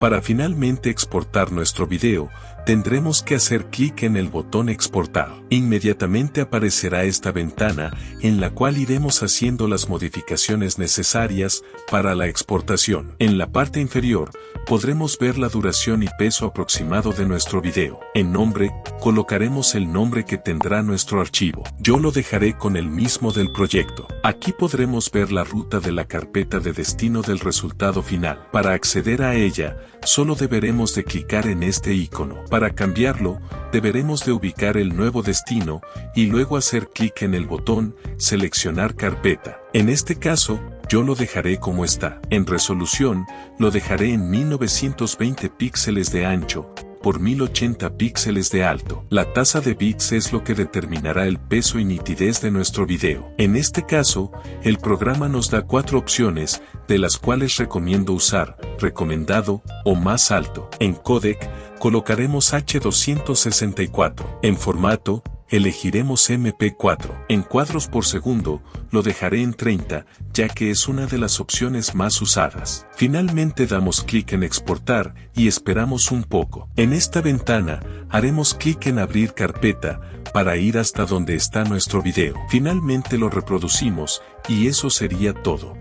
Para finalmente exportar nuestro video, tendremos que hacer clic en el botón exportar. Inmediatamente aparecerá esta ventana en la cual iremos haciendo las modificaciones necesarias para la exportación. En la parte inferior, podremos ver la duración y peso aproximado de nuestro video. En nombre, colocaremos el nombre que tendrá nuestro archivo. Yo lo dejaré con el mismo del proyecto. Aquí podremos ver la ruta de la carpeta de destino del resultado final. Para acceder a ella, solo deberemos de clicar en este icono. Para cambiarlo, deberemos de ubicar el nuevo destino y luego hacer clic en el botón Seleccionar carpeta. En este caso, yo lo dejaré como está. En resolución, lo dejaré en 1920 píxeles de ancho por 1080 píxeles de alto. La tasa de bits es lo que determinará el peso y nitidez de nuestro video. En este caso, el programa nos da 4 opciones, de las cuales recomiendo usar, recomendado o más alto. En codec, colocaremos H264. En formato, elegiremos MP4. En cuadros por segundo, lo dejaré en 30, ya que es una de las opciones más usadas. Finalmente damos clic en exportar y esperamos un poco. En esta ventana, haremos clic en abrir carpeta, para ir hasta donde está nuestro video. Finalmente lo reproducimos, y eso sería todo.